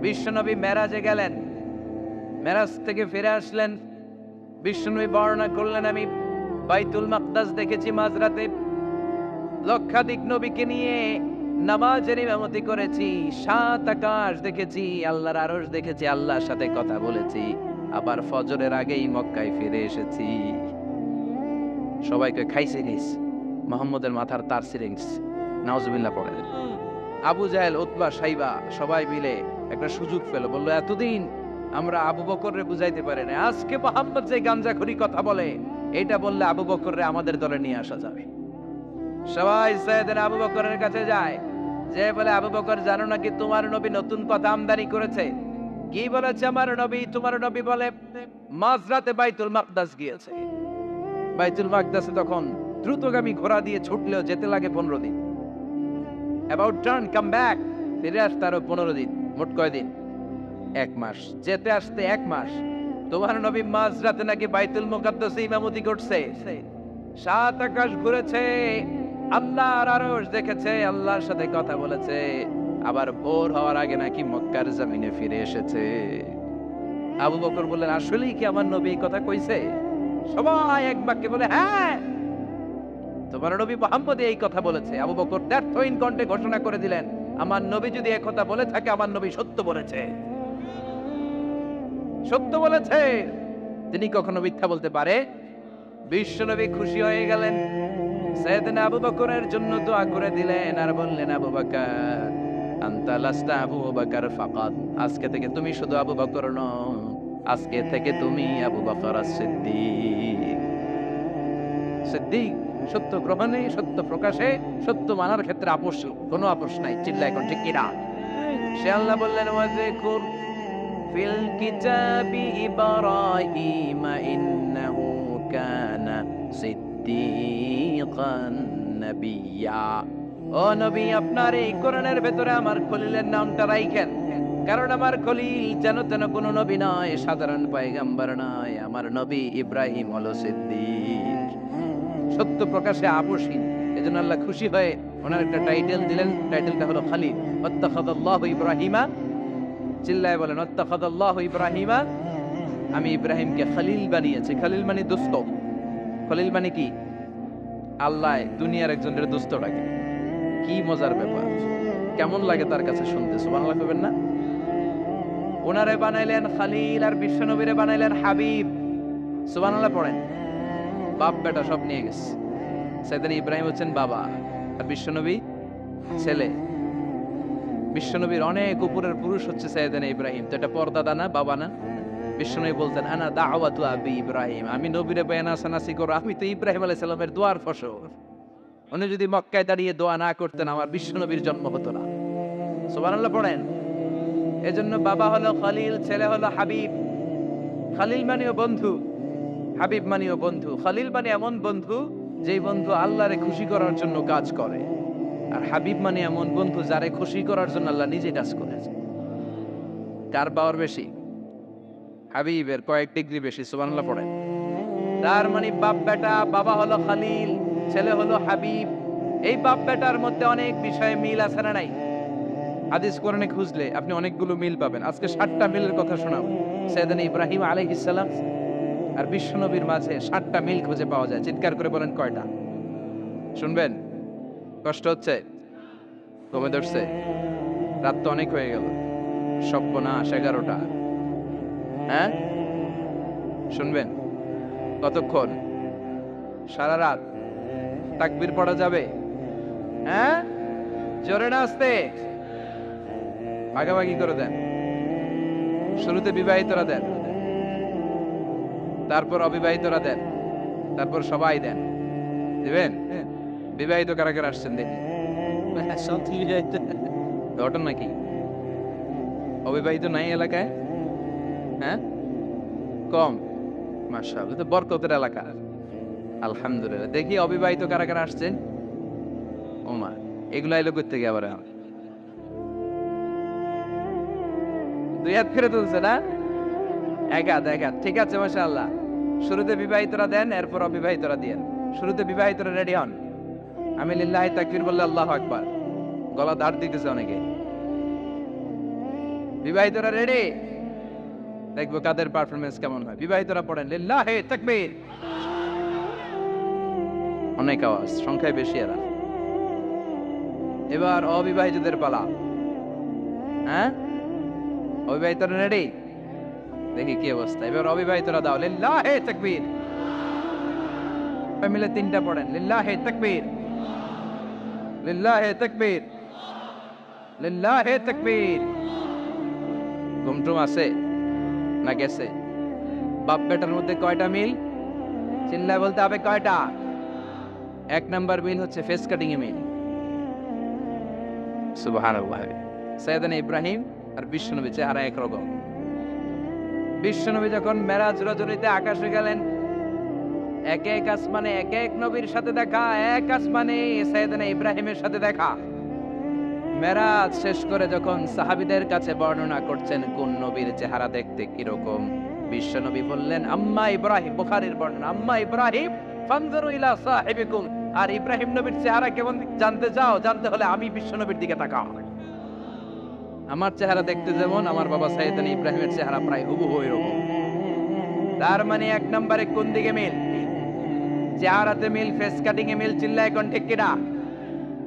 বিশ্বনবী মেরাজে গেলেন, মেরাজ থেকে ফিরে আসলেন। বিশ্বনবী বর্ণনা করলেন, আমি বাইতুল মাকদাস দেখেছি মাঝরাতে, লক্ষাধিক নবীকে নিয়ে নামাজের ইমামতি করেছি, 7 আকাশ দেখেছি, আল্লাহর আরশ দেখেছি, আল্লাহর সাথে কথা বলেছি, আবার ফজরের আগেই মক্কায় ফিরে এসেছি। সবাইকে খাইছে গেছে, মোহাম্মদের মাথার তার ছিঁড়ে গেছে, নাউজুবিল্লাহ পড়েন। আবু জাহেল, উতবা, সাইবা সবাই মিলে একটা সুযোগ পেল, বললো এতদিন আমরা আবু বকররে বুঝাইতে পারি না, আজকে মোহাম্মদ যে গাঞ্জাখুরি কথা বলে এটা বললে আবু বকররে আমাদের দলে নিয়ে আসা যাবে। সবাই সাইয়েদনা আবু বকরের কাছে যায়, যে বলে, আবু বকর জানো নাকি তোমার নবী নতুন কথা আমদানি করেছে? কি বলেছে আমার নবী? তোমার নবী বলে মাঝরাতে বাইতুল মাকদাস গিয়েছে। বাইতুল মাকদাসে তখন দ্রুতগামী ঘোড়া দিয়ে ছুটলেও যেতে লাগে 15 দিন। অ্যাবাউট টার্ন কাম ব্যাক, ফিরে আসতে আরো 15 দিন, মোট কয় দিন? 1 মাস। যেতে আসতে 1 মাস। তোমার নবী মাঝরাতে নাকি বাইতুল মুকাদ্দাসে ইমামতি করছে, 7 আকাশ ঘুরেছে, আল্লাহর আরশ দেখেছে, আল্লাহর সাথে কথা বলেছে, আবার ভোর হওয়ার আগে নাকি মক্কার জমিনে ফিরে এসেছে। আবু বকর বললেন, আসলেই কি আমার নবী এই কথা কইছে? সবাই এক বাক্যে বলে, হ্যাঁ, তোমার নবী মুহাম্মদ এই কথা বলেছে। আবু বকর দ্ব্যর্থহীন কণ্ঠে ঘোষণা করে দিলেন, আমার নবী যদি এই কথা বলে থাকে, আমার নবী সত্য বলেছে, সত্য বলেছে, তিনি কখনো মিথ্যা বলতে পারে? বিশ্বনবী খুশি হয়ে গেলেন, সাইয়েদনা আবু বকরের জন্য দোয়া করে দিলেন আর বললেন, আবু বকর আনতা লাস্তা আবু বকর ফাকাত, আজকে থেকে তুমি শুধু আবু বকর নও, আজকে থেকে তুমি আবু বকর as-সিদ্দিক। সিদ্দিক, সত্য গ্রহণে, সত্য প্রকাশে, সত্য মানার ক্ষেত্রে কোনো আপোষ নাই। চিল্লা এখন ঠিক কিনা? সে আল্লাহ বললেন, ওয়াযকুর ফিল কিতাবি ইব্রাহিম ইন্নাহু কানা সিদ্দিকান নাবিয়্যা। ও নবী, আপনার এই কোরআনের ভেতরে আমার খলিলের নামটা রাখেন, কারণ আমার খলিল যেন তেন কোনো নবী নয়, সাধারণ পয়গম্বর নয়, আমার নবী ইব্রাহিম হলো সিদ্দিক, সত্য প্রকাশে আপোষহীন। এজন্য আল্লাহ খুশি হয়ে ওনার একটা টাইটেল দিলেন, টাইটেলটা হলো খলিল। ওয়াত্তাখাযাল্লাহু ইব্রাহিমা, চিল্লায় বলেন, ওয়াত্তাখাযাল্লাহু ইব্রাহিমা, আমি ইব্রাহিমকে খলিল বানিয়েছি। খলিল মানে দোস্ত। খলিল মানে কি? আল্লাহ দুনিয়ার একজনের দোস্ত ডাকে। কি মজার ব্যাপার, কেমন লাগে তার কাছে শুনতে? সুবহানাল্লাহ কইবেন না? ওনারে বানাইলেন খলিল আর বিশ্বনবীরে বানাইলেন হাবিব। সুবহানাল্লাহ পড়েন। বাপ বেটা সব নিয়ে গেছে। সাইয়েদনা ইব্রাহিম হচ্ছেন বাবা আর বিশ্বনবী ছেলে। বিশ্বনবীর অনেক উপরের পুরুষ হচ্ছে সাইয়েদনা ইব্রাহিম। তো এটা পর্দাদা না, বাবা না? বিশ্বনবী বলতেন, আনা দাওয়াতু আবি ইব্রাহিম, আমি নবীরে বেনাসানাসি করো, আমি তো ইব্রাহিম আলাইহিস সালামের দোয়ার ফসল। উনি যদি মক্কায় দাঁড়িয়ে দোয়া না করতেন, আমার বিশ্বনবীর জন্ম হতো না। সুবহানাল্লাহ পড়েন। এজন্য বাবা হলো খলিল, ছেলে হলো হাবিব। খলিল মানেও বন্ধু, হাবিব মানেও বন্ধু। খলিল মানে এমন বন্ধু যেই বন্ধু আল্লাহরে খুশি করার জন্য কাজ করে, আর হাবিব মানে এমন বন্ধু যারে খুশি করার জন্য আল্লাহ নিজে কাজ করেছে। কার পাওয়ার বেশি? হাবিবের কয়েক ডিগ্রি বেশি। সুবহানাল্লাহ পড়েন। তার মানে বাপ বেটা, বাবা হলো খলিল, ছেলে হলো হাবিব। এই বাপ বেটার মধ্যে অনেক বিষয়ে মিল আছে না নাই? হাদিস কোরআনে খুঁজলে আপনি অনেকগুলো মিল পাবেন। আজকে 7টা মিলের কথা শোনাবো। সাইয়েদনা ইব্রাহিম আলাইহিস সালাম আর বিশ্বনবীর মাঝে 7টা মিল খুঁজে পাওয়া যায়। চিৎকার করে বলেন কয়টা? শুনবেন? কষ্ট হচ্ছে? কমে ধরছে? রাত তো অনেক হয়ে গেল। সর্বনাশ, 11টা। হ্যাঁ, শুনবেন? কতক্ষণ? সারা রাত? তাকবীর পড়া যাবে? হ্যাঁ, জোরে না আস্তে? ভাগাভাগি করে দেন। শুরুতে বিবাহিতরা দেন, তারপর অবিবাহিতরা দেন, তারপর সবাই দেন। দিবেন? বিবাহিত কারা কারা আসছেন দেখি? ঘটনা কি? অবিবাহিত নাই এলাকায়? হ্যাঁ, কম। মাশাআল্লাহ, তো বরকতের এলাকা। আলহামদুলিল্লাহ। দেখি অবিবাহিত কারা কারা আসছেন? ওমা, এগুলা এলো করতে গিয়ে আবার 2 হাত ফেরত তুলছে না? 1 হাত, 1 হাত। ঠিক আছে, মাশাআল্লাহ। শুরুতে বিবাহিতরা দেন, এরপর অবিবাহিতরা দিয়েন। শুরুতে বিবাহিতরা রেডি হন। আমি লিল্লাহি তাকবীর বললে আল্লাহু আকবার। গলা দাঁড় দিতেছে অনেকে। বিবাহিতরা রেডি? দেখবো কাদের পারফরমেন্স কেমন হয়। বিবাহিতরা পড়েন লিল্লাহে তাকবীর। অনেক আওয়াজ, সংখ্যায় বেশি এরা। এবার অবিবাহিতদের পালা। হ্যাঁ, অবিবাহিতরা রেডি? দেখি কি অবস্থা। এবার অবিবাহিতরা দাও লিল্লাহে তাকবীর। মিলে তিনটা পড়েন লিল্লাহে তাকবীর, লিল্লাহে তাকবীর, লিল্লাহে তাকবীর। ঘুমটুম আছে না গেছে? বাপ বেটার মধ্যে কয়টা মিল? চিল্লায় বলতে হবে কয়টা? এক নাম্বার মিল হচ্ছে ফেস কাটিং এ মিল। সুবহানাল্লাহ। সাইয়েদনা ইব্রাহিম আর বিশ্বনবী চেহারা একরকম। বিশ্বনবী যখন মেরাজ রজনীতে আকাশে গেলেন, এক এক আসমানে এক এক নবীর সাথে দেখা, এক আসমানে সাইয়েদনা ইব্রাহিমের সাথে দেখা। মেরাজ শেষ করে যখন সাহাবীদের কাছে বর্ণনা করছেন কোন নবীর চেহারা দেখতে কিরকম, বিশ্বনবী বললেন আম্মা ইব্রাহিম, বুখারীর বর্ণনা, আম্মা ইব্রাহিম ফানজুরু ইলা সাহিবিকুম। আর ইব্রাহিম নবীর চেহারা কেমন জানতে চাও? জানতে হলে আমি বিশ্বনবীর দিকে তাকাও। আমার চেহারা দেখতে যেমন, আমার বাবা সাইয়েদনা ইব্রাহিমের চেহারা প্রায় হুবহু এরকম। তার মানে এক নম্বরে কোন দিকে মিল? চেহারাতে মিল, ফেস কাটিং এ মিল। চিল্লায় কোন ঠিক কিনা?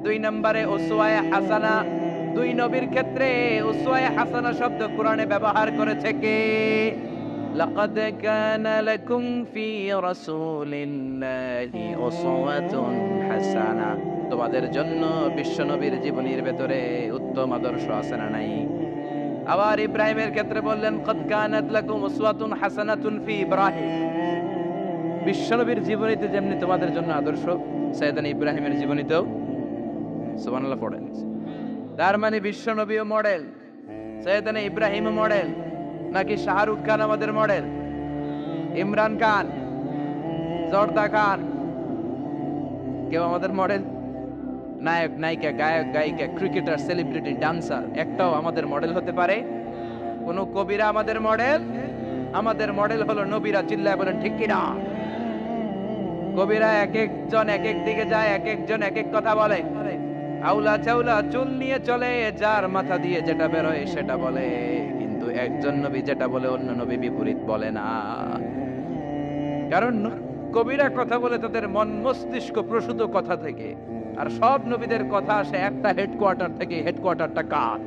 দুই নম্বরে উসওয়ায়ে হাসানা। দুই নবীর ক্ষেত্রে উসওয়ায়ে হাসানা শব্দ কোরআনে ব্যবহার করেছে কে? লাকাদ কানা লাকুম ফি রাসূলিল্লাহি উসওয়াতুন হাসানা। তোমাদের জন্য বিশ্বনবীর জীবনীর ভেতরে উত্তম আদর্শ আছে না নাই? আবার ইব্রাহিমের ক্ষেত্রে বললেন কদ কানাত লাকুম উসওয়াতুন হাসানাতুন ফি ইব্রাহিম। বিশ্বনবীর জীবনীতে যেমনি তোমাদের জন্য আদর্শ, সাইয়েদনা ইব্রাহিমের জীবনীতেও। সুবহানাল্লাহ পড়েন। তার মানে বিশ্বনবীও মডেল, সাইয়েদনা ইব্রাহিমও মডেল। নাকি শাহরুখ খান আমাদের মডেল, ইমরান খান, জর্দা খান, কেউ আমাদের মডেল? নায়ক নায়িকা, গায়ক গায়িকা, ক্রিকেটার, সেলিব্রিটি, ডান্সার একটাও আমাদের মডেল হতে পারে? কোন কবিরা আমাদের মডেল? আমাদের মডেল হলো নবীরা। চিল্লায় বলেন ঠিক কিনা? কবিরা এক একজন এক এক দিকে যায়, এক একজন এক এক কথা বলে। আউলা চাউলা চুল নিয়ে চলে, যার মাথা দিয়ে যেটা বেরোয় সেটা বলে। কিন্তু একজন নবী যেটা বলে অন্য নবী বিপরীত বলে না। কারণ কবিরা কথা বলে তাদের মন মস্তিষ্ক প্রসূত কথা থেকে, আর সব নবীদের কথা আসে একটা হেডকোয়ার্টার থেকে। হেডকোয়ার্টারটা কার?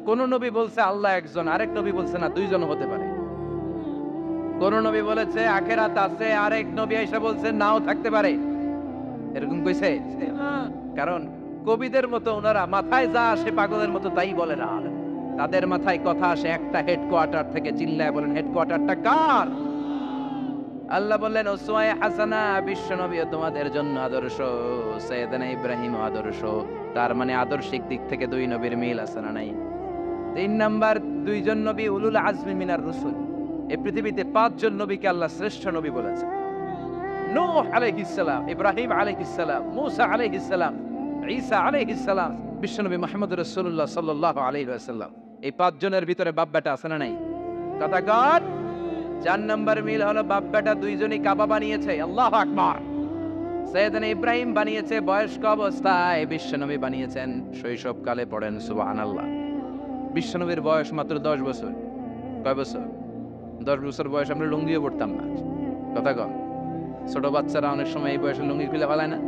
কোন নবী বলছে আল্লাহ একজন, আরেক নবী বলছে না দুইজন হতে পারে। কোন নবী বলেছে আখিরাত আছে, আরেক নবী এসে বলছে নাও থাকতে পারে। এরকম কইছে? কারণ কবিদের মতো ওনারা মাথায় যা আসে পাগলের মতো তাই বলে না। তাদের মাথায় কথা আসে একটা হেডকোয়ার্টার থেকে। চিল্লায় বলেন হেডকোয়ার্টারটা কার? আল্লাহ বললেন উসওয়ায়ে হাসানা। বিশ্বনবীও তোমাদের জন্য আদর্শ, সাইয়েদনা ইব্রাহিম আদর্শ। তার মানে আদর্শিক দিক থেকে দুই নবীর মিল আছে না নাই? তিন নাম্বার, দুইজন নবী উলুল আজমি মিনার রাসূল। এই পৃথিবীতে পাঁচজন নবীকে আল্লাহ শ্রেষ্ঠ নবী বলেছে। নূহ আলাইহিস সালাম, ইব্রাহিম আলাইহিস সালাম, মূসা আলাইহিস সালাম, ঈসা আলাইহিস সালাম, বিশ্বনবী মুহাম্মদ রাসূলুল্লাহ সাল্লাল্লাহু আলাইহি ওয়াসাল্লাম। এই পাঁচজনের ভিতরে বাপ বেটা আছে না নাই? কথা কর। চার নম্বর মিল হলো বাপ বেটা দুইজনই কাবা বানিয়েছে। আল্লাহু আকবার। সাইয়েদনা ইব্রাহিম বানিয়েছে বয়স্ক অবস্থায়, বিশ্বনবী বানিয়েছেন শৈশবকালে। পড়েন সুবহানাল্লাহ। বিশ্বনবীর বয়স মাত্র 10 বছর। কয় বছর? 10 বছর বয়স আমরা লুঙ্গিও পড়তাম না। কথা কম। ছোট বাচ্চারা অনেক সময় এই বয়সে লুঙ্গি খুলে ফেলায় না?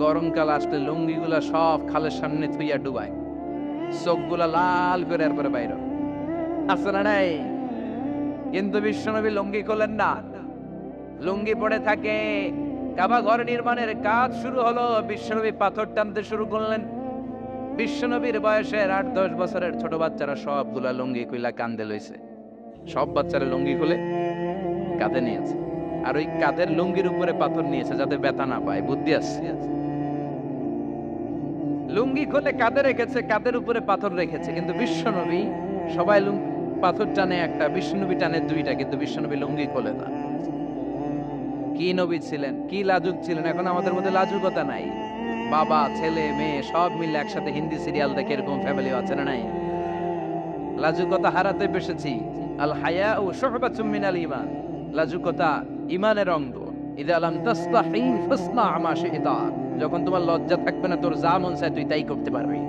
গরমকাল আসলে লুঙ্গিগুলা সব খালের সামনে থুইয়া ডুবায়, চোখগুলা লাল করে এরপরে বাইর আছে না নাই? কিন্তু বিশ্বনবী লুঙ্গি খোলেন না, লুঙ্গি পড়ে থাকে। কাবা ঘর নির্মাণের কাজ শুরু হলো, বিশ্বনবী পাথর টানতে শুরু করলেন। বিশ্বনবীর বয়সের 8-10 বছরের ছোট বাচ্চারা সবগুলা লুঙ্গি খুইলা কান্দে লইছে। সব বাচ্চারা লুঙ্গি খুলে কাঁধে নিয়েছে, আর ওই কাঁধের লুঙ্গির উপরে পাথর নিয়েছে যাতে ব্যথা না পায়। বুদ্ধি আসছে। লুঙ্গি খুলে কাঁধে রেখেছে, কাঁধের উপরে পাথর রেখেছে। কিন্তু বিশ্বনবী, সবাই পাথর টানে একটা, বিশ্বনবী টানে দুইটা, কিন্তু বিশ্বনবী লুঙ্গি খোলে না। কি নবী ছিলেন, কি লাজুক ছিলেন! এখন আমাদের মধ্যে লাজুকতা নাই। বাবা ছেলে মেয়ে সব মিলে একসাথে হিন্দি সিরিয়াল দেখে, এরকম ফ্যামিলি আছে না নাই? লাজুকতা হারাতে বসেছি। আল হায়াউ শু'বাতুম মিনাল ঈমান। লাজুকতা ঈমানের অঙ্গ। ইযা লাম তাস্তাহি ফাসনা মা শি'তা। যখন তোমার লজ্জা থাকবে না, তোর যা মন চায় তুই তাই করতে পারবি।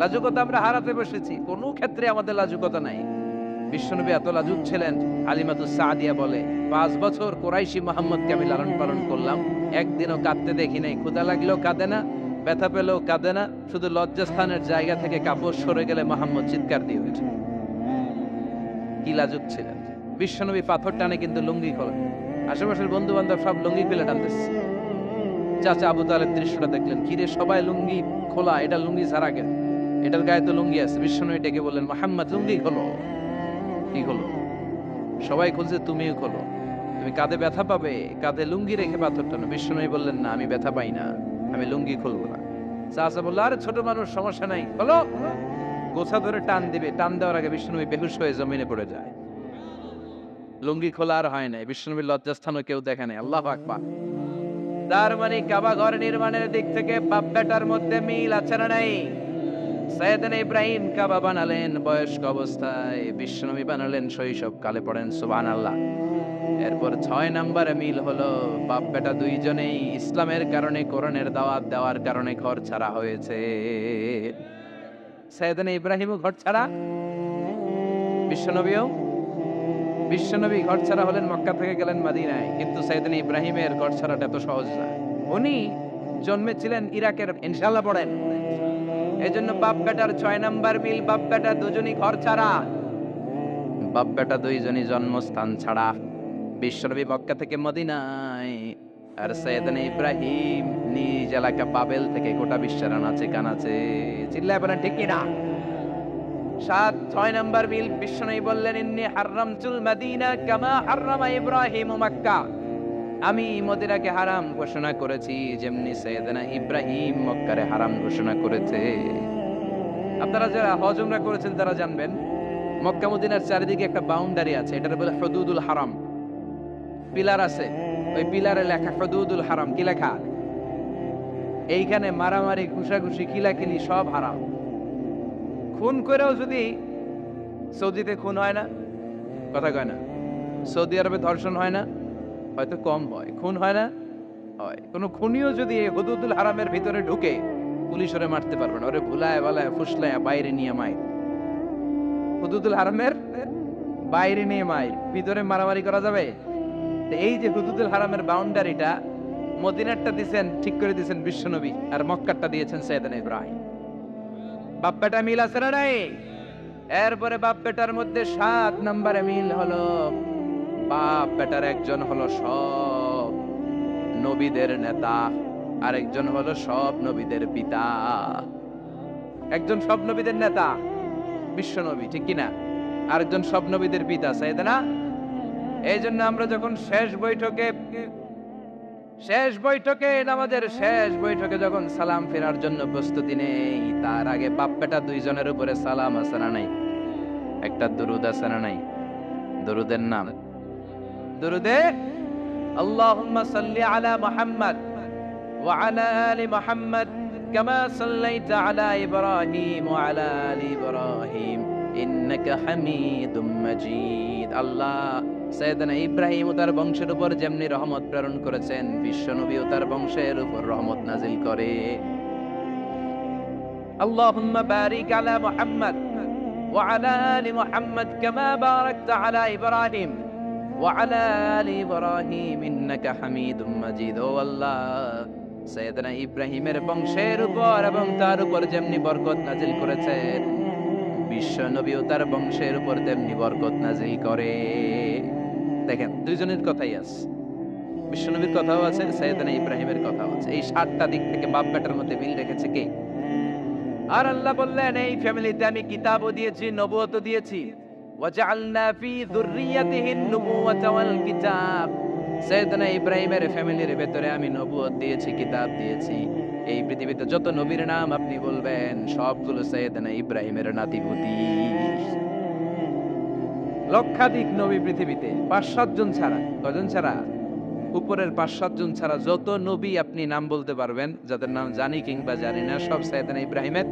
লাজুকতা আমরা হারাতে বসেছি, কোনো ক্ষেত্রে আমাদের লাজুকতা নাই। বিশ্বনবী এত লাজুক ছিলেন, হালিমাতুস সাদিয়া বলে 5 বছর কুরাইশি মুহাম্মদকে আমি লালন পালন করলাম, একদিনও কাঁদতে দেখি নাই। ক্ষুধা লাগলেও কাঁদে না, ব্যথা পেলেও কাঁদে না, শুধু লজ্জাস্থানের জায়গা থেকে কাপড় সরে গেলে মুহাম্মদ চিৎকার দিয়ে ওঠে। কি লাজুক ছিলেন। বিশ্বনবী পাথর টানে কিন্তু লুঙ্গি খোলেন। আশেপাশের বন্ধু বান্ধব সব লুঙ্গি খুলে টানতেছে। চাচা আবু তালেব দৃশ্যটা দেখলেন, কিরে সবাই লুঙ্গি খোলা, এটা লুঙ্গি ছাড়া কেন? এটার গায়ে তো লুঙ্গি আছে। বিশ্বনবী ডেকে বললেন, মুহাম্মদ লুঙ্গি খোলো। কি খোলো? সবাই খুলছে, তুমিও খোলো। তুমি কাঁধে ব্যথা পাবে, কাঁধে লুঙ্গি রেখে পাথর টানো। বিশ্বনবী বললেন, না আমি ব্যথা পাই না, আমি লুঙ্গি খুলবো না। চাচা বললো, আরে ছোট মানুষ, সমস্যা নাই, খোলো। গোছা ধরে টান দিবে, টান দেওয়ার আগে বিশ্বনবী বেহুশ হয়ে জমিনে পড়ে যায়। লুঙ্গি খোলা আর হয় নাই। বিশ্বনবীর লজ্জাস্থানও কেউ দেখে নাই। আল্লাহু আকবার। তার মানে কাবা ঘর নির্মাণের দিক থেকে বাপ বেটার মধ্যে মিল আছে না নাই? সাইয়েদনা ইব্রাহিম কাবা বানালেন বয়স্ক অবস্থায়, বিশ্বনবী বানালেন শৈশব কালে। পড়েন সুবহানাল্লাহ। এরপর 6 নম্বরে মিল হলো, বাপ বেটা দুইজনেই ইসলামের কারণে, কোরআনের দাওয়াত দেওয়ার কারণে ঘর ছাড়া হয়েছে। সাইয়েদনা ইব্রাহিমও ঘর ছাড়া, বিশ্বনবী ঘর ছাড়া হলেন, মক্কা থেকে গেলেন মদিনায়। কিন্তু সাইয়েদনা ইব্রাহিমের ঘর ছাড়াটা এত সহজ না। উনি জন্মেছিলেন ইরাকের। ইনশাআল্লাহ পড়েন। এজন্য বাপ বেটার 6 নাম্বার মিল, বাপ বেটা দুজনই ঘর ছাড়া, বাপ বেটা দুইজনই জন্মস্থান ছাড়া। বিশ্বনবী মক্কা থেকে মদিনায়, আর সাইয়েদনা ইব্রাহিম নিজ এলাকা বাবেল থেকে গোটা বিশ্বের আনাচে কানাচে। চিল্লায় বলেন ঠিক কিনা? 6 নাম্বার মিল, বিশ্বনবী বললেন, ইন্নী হারামতুল মদিনা কামা হারামা ইব্রাহিম মক্কা। আমি মদিনাকে হারাম ঘোষণা করেছি যেমনি সাইয়েদনা ইব্রাহিম মক্কারে হারাম ঘোষণা করেছে। আপনারা যারা হজ উমরা করেছেন তারা জানবেন, মক্কা মদিনার চারিদিকে একটা বাউন্ডারি আছে, এটার বলে হুদুদুল হারাম। পিলার আছে, ওই পিলারে লেখা হুদুদুল হারাম। কি লেখা? এইখানে মারামারি, ঘুষাঘুষি, কিলাকিলি সব হারাম। খুন করেও যদি, সৌদিতে খুন হয় না, কথা কয় না? সৌদি আরবে ধর্ষণ হয় না? হয়তো কম হয়। খুন হয় না? হয়। কোন খুনিও যদি এই হুদুদুল হারামের ভিতরে ঢুকে, পুলিশ ওরে মারতে পারবে না। ওরে ভুলায় বালায় ফুসলায় বাইরে নিয়ে মাই। হুদুদুল হারামের বাইরে নিয়ে মাই, ভিতরে মারামারি করা যাবে? তো এই যে হুদুদুল হারামের বাউন্ডারিটা, মদিনারটা দিয়েছেন, ঠিক করে দিয়েছেন বিশ্বনবী, আর মক্কারটা দিয়েছেন সাইয়েদনা ইব্রাহিম। বাপ বেটা মিল আছে না নাই? এরপরে বাপ বেটার মধ্যে 7 নম্বরে মিল হলো, বাপ বেটার একজন হলো সব নবীদের নেতা, আরেকজন হলো সব নবীদের পিতা। একজন সব নবীদের নেতা বিশ্বনবী, ঠিক কিনা? আরেকজন সব নবীদের পিতা সাইয়েদনা। এই জন্য আমরা যখন শেষ বৈঠকে নামাজের শেষ বৈঠকে যখন সালাম ফেরার জন্য প্রস্তুতি নেই, তার আগে বাপ বেটা দুইজনের উপরে সালাম আছে না নাই? একটা দুরুদ আছে না নাই? দুরুদের নাম দুরুদে আল্লাহুম্মা সাল্লি আলা মুহাম্মদ ওয়া আলা আলি মুহাম্মদ কামা সাল্লাইতা আলা ইব্রাহিম ওয়া আলা আলি ইব্রাহিম ইন্নাকা হামিদুম মাজিদ। আল্লাহ সাইয়েদনা ইব্রাহিম ও তার বংশের উপর যেমনি রহমত প্রেরণ করেছেন, বিশ্বনবী ও তার বংশের উপর রহমত নাজিল করে। আল্লাহুম্মা বারিক আলা মুহাম্মদ ওয়া আলা আলি মুহাম্মদ কামা বারাকতা আলা ইব্রাহিম ওয়া আলা আলি ইব্রাহিম ইন্নাকা হামিদুম মাজিদ। ও আল্লাহ, সাইয়েদনা ইব্রাহিমের বংশের উপর এবং তার উপর যেমনি বরকত নাজিল করেছেন, বিশ্বনবী ও তার বংশের উপর তেমনি বরকত নাজিল করে। দেখেন, দুইজনের কথাই আছে, বিশ্বনবীর কথাও আছে, সাইয়েদনা ইব্রাহিমের কথাও আছে। এই 7টা দিক থেকে বাপ বেটার মধ্যে মিল রেখেছে কে? আর আল্লাহ বললেন, এই ফ্যামিলিতে আমি কিতাবও দিয়েছি, নবুয়তও দিয়েছি। ওয়াজআলনা ফি যুররিয়াতিহিন নুবুওয়াতা ওয়াল কিতাব। সাইয়েদনা ইব্রাহিমের ফ্যামিলির ভেতরে আমি নবুয়ত দিয়েছি, কিতাব দিয়েছি। এই পৃথিবীতে যত নবীর নাম আপনি বলবেন, সবগুলো সাইয়েদনা ইব্রাহিমের নাতিপুতি। লক্ষাধিক নবী পৃথিবীতে, 5-7 জন ছাড়া। কজন ছাড়া? উপরের 5-7 জন ছাড়া যত নবী আপনি নাম বলতে পারবেন, যাদের নাম জানি কিংবা জানি না, সব সাইয়েদনা ইব্রাহিমের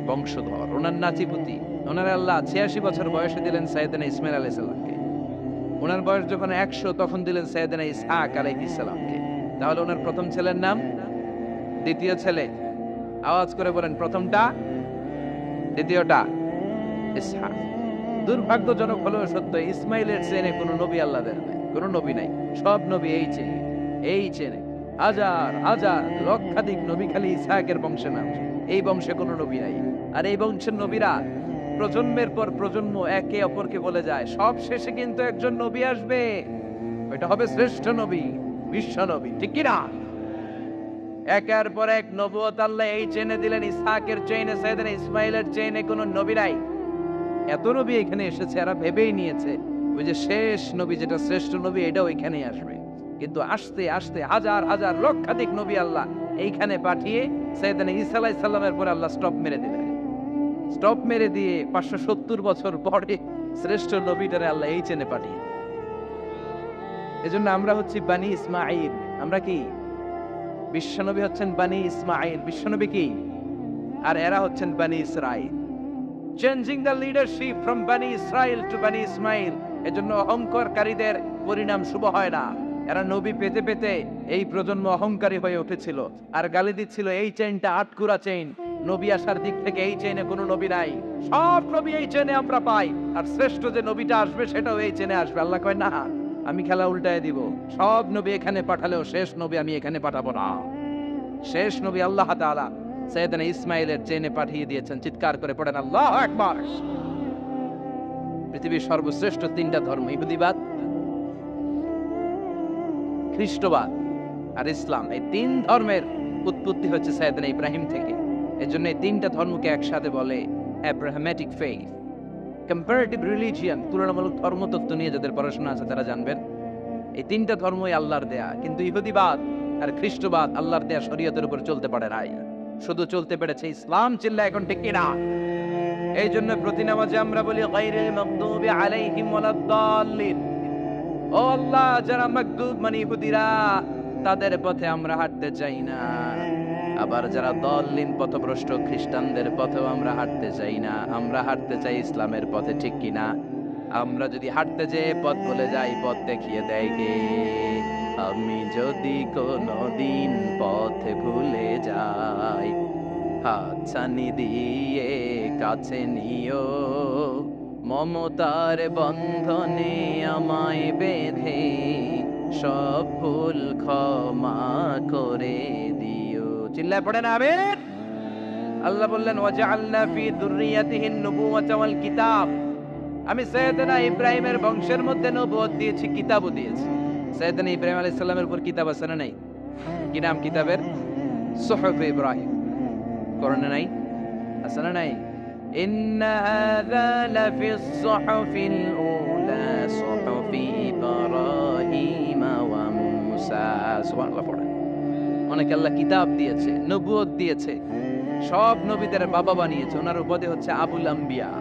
বংশধর, ওনার নাতিপুতি। ওনার আল্লাহ 86 বছর বয়সে দিলেন সাইয়েদনা ইসমাইল আলাইহিস সালামকে। ওনার বয়স যখন 100 তখন দিলেন সাইয়েদনা ইসহাক আলাইহিস সালামকে। তাহলে ওনার প্রথম ছেলের নাম, দ্বিতীয় ছেলে, আওয়াজ করে বলেন প্রথমটা, দ্বিতীয়টা ইসহাক। দুর্ভাগ্যজনক হলেও সত্য, ইসমাইলের চেনে কোনো নবী আল্লাহ দেন নাই, কোনো নবী নাই। সব নবী এই চেনে হাজার হাজার লক্ষাধিক নবী খালি ইসহাকের বংশে নাম, এই বংশে কোনো নবী নাই। আর এই বংশের নবীরা প্রজন্মের পর প্রজন্ম একে অপরকে বলে যায়, সব শেষে কিন্তু একজন নবী আসবে, এটা হবে শ্রেষ্ঠ নবী, বিশ্ব নবী, ঠিক কিনা? একের পর এক নবুয়ত আল্লাহ এই চেনে দিলেন। ইসহাকের চেইনে, সাইয়েদনা ইসমাইলের চেইনে কোনো নবী নাই। এত নবী এখানে এসেছে, এরা ভেবেই নিয়েছে ওই যে শেষ নবী, যেটা শ্রেষ্ঠ নবী, এটাও এখানেই আসবে। কিন্তু আস্তে আস্তে হাজার হাজার লক্ষাধিক নবী আল্লাহ এইখানে পাঠিয়ে সাইয়েদনা ঈসা আলাইহিস সালামের পরে আল্লাহ স্টপ মেরে দিলেন। স্টপ মেরে দিয়ে 570 বছর পরে শ্রেষ্ঠ নবীটারে আল্লাহ এই চেনে পাঠিয়ে। এজন্য আমরা হচ্ছি বানি ইসমাঈল। আমরা কি? বিশ্বনবী হচ্ছেন বানি ইসমাঈল, বিশ্বনবী কি? আর এরা হচ্ছেন বানি Israil. Changing the leadership from বানি ইসরাইল টু বানি ইসমাইল। এজন্য অহংকারীদের পরিণাম শুভ হয় না। এরা নবী পেতে পেতে এই প্রজন্ম অহংকারী হয়ে উঠেছিল আর গালি দিচ্ছিল এই চেইনটা আটকুরা চেইন, নবী আসার দিক থেকে এই চেইনে কোনো নবী নাই, সব নবী এই চেইনে আমরা পাই, আর শ্রেষ্ঠ যে নবীটা আসবে সেটাও এই চেইনে আসবে। আল্লাহ কয় না, আমি খেলা উল্টায় দিব, সব নবী এখানে পাঠালেও শেষ নবী আমি এখানে পাঠাবো না। শেষ নবী আল্লাহ তাআলা সাইয়েদনা ইসমাইলের চেইনে পাঠিয়ে দিয়েছেন। চিৎকার করে পড়েন আল্লাহু আকবার। পৃথিবীর সর্বশ্রেষ্ঠ তিনটা ধর্ম, ইহুদিবাদ, খ্রিস্টবাদ আর ইসলাম, এই তিন ধর্মের উৎপত্তি হচ্ছে সাইয়েদনা ইব্রাহিম থেকে। এজন্য এই তিনটা ধর্মকে একসাথে বলে অ্যাব্রাহামেটিক ফেইথ। কম্পারেটিভ রিলিজিয়ন, তুলনামূলক ধর্মতত্ত্ব নিয়ে যাদের পড়াশোনা আছে তারা জানবেন এই তিনটা ধর্মই আল্লাহর দেয়া। কিন্তু ইহুদিবাদ আর খ্রিস্টবাদ আল্লাহর দেয়া শরীয়তের উপর চলতে পারে নাই, শুধু চলতে পেরেছে ইসলাম। চিল্লা এখন ঠিক কিনা? এই জন্য প্রতি নামাজে আমরা বলি গায়রিল মাগদুবি আলাইহিম ওয়ালাদ-দাল্লিন। ও আল্লাহ, যারা মাগদুব মানে ইহুদিরা, তাদের পথে আমরা হাঁটতে চাই না। আবার যারা দল্লিন পথভ্রষ্ট খ্রিস্টানদের পথেও আমরা হাঁটতে চাই না, আমরা হাঁটতে চাই ইসলামের পথে, ঠিক কিনা? আমরা যদি হাঁটতে যেয়ে পথ ভুলে যাই, পথ দেখিয়ে দেয় কে? আমি যদি কোনদিন পথে ভুলে যাই, হাতছানি দিয়ে কাছে নিও, মমতার বন্ধনে আমায় বেঁধে সব ভুল ক্ষমা করে দিও। চিল্লায় পড়েন আমিন। আল্লাহ বললেন ওয়াজআলনা ফি যুররিয়াতিহিন নুবুওয়াতা ওয়াল কিতাব। আমি সাইয়েদনা ইব্রাহিমের বংশের মধ্যে নবুয়ত দিয়েছি, কিতাবও দিয়েছি। সাইয়েদনা ইব্রাহিম আলাইহিস সালামের উপর কিতাব আছে না নাই? কি নাম কিতাবের? সুহুফ ইব্রাহিম। কোরআনে নাই? আছে না নাই? ইন্না হাযা লাফিস সুহুফিল উলা সুহুফি ইব্রাহিম ওয়া মূসা। সুবহানাল্লাহ পড়েন। অনেক আল্লাহ কিতাব দিয়েছে, নবুয়ত দিয়েছে, সব নবীদের বাবা বানিয়েছে। ওনার উপাধি হচ্ছে আবুল আম্বিয়া।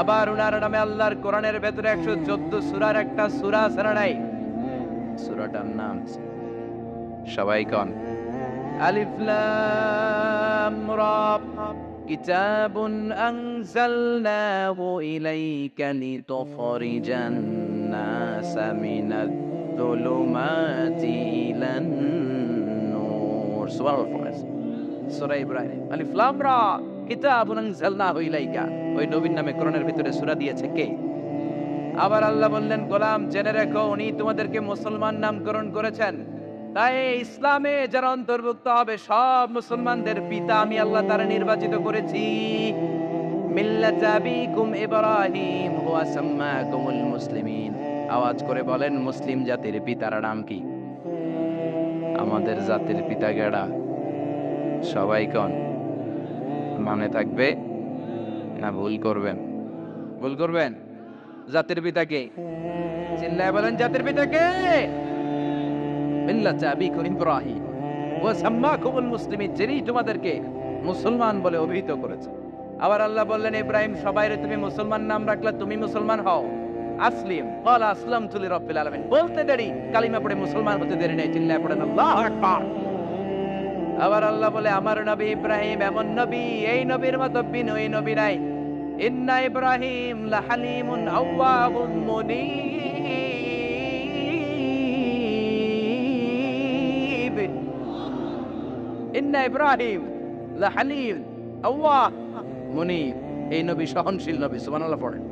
আবার ওনার নামে আল্লাহর কোরআনের ভেতরে 114 সূরার একটা সূরা আছে না নাই? সূরাটার নাম সবাই কোন? আলিফ লাম রা। কিতাবুন আনজালনাহু ইলাইকা লিতুখরিজান নাসা মিনাজ যুলুমাতি ইলান নূর। সুবহানাল্লাহ। সূরা ইব্রাহিম, আলিফ লাম রা, কিতাবুন আনজালনাহু ইলাইকা। ওই নবীর নামে কোরআনের ভিতরে সূরা দিয়েছে কে? আবার আল্লাহ বললেন, গোলাম জেনে রেখো, উনি তোমাদেরকে মুসলমান নামকরণ করেছেন। তাই ইসলামে যারা অন্তর্ভুক্ত হবে সব মুসলমানদের পিতা আমি আল্লাহ তারা নির্বাচিত করেছি। মিল্লাত আবিকুম ইব্রাহিম হুয়া সাম্মাকুমুল মুসলিমিন। আওয়াজ করে বলেন, মুসলিম জাতির পিতার নাম কি? আমাদের জাতির পিতা গেড়া সবাই কোন? মানে থাকবে না ভুল করবেন? ভুল করবেন? জাতির পিতা কে? চিল্লায় বলেন, জাতির পিতা কে? মিল্লাত আবিকুম ইব্রাহিম ওয়া সাম্মাকুমুল মুসলিমিন, যিনি তোমাদেরকে মুসলমান বলে অভিহিত করেছে। আবার আল্লাহ বললেন, ইব্রাহিম সবাইরে তুমি মুসলমান নাম রাখলা, তুমি মুসলমান হও। আসলিম ক্বালা আসলামতু লিরাব্বিল আলামিন, বলতে দেরি, কালিমা পড়ে মুসলমান হতে দেরি নেই। চিল্লায় পড়েন আল্লাহু আকবার। আবার আল্লাহ বলে, আমার নবী ইব্রাহিম এমন নবী, এই নবীর মতো বিনয়ী নবী নাই। ইন্না ইব্রাহিম লাহালিমুন আওয়াবুন মুনীব। ইন্না ইব্রাহিম লাহালিম আওয়াব মুনিব, এই নবী সহনশীল নবী, সুবহানাল্লাহ পড়েন।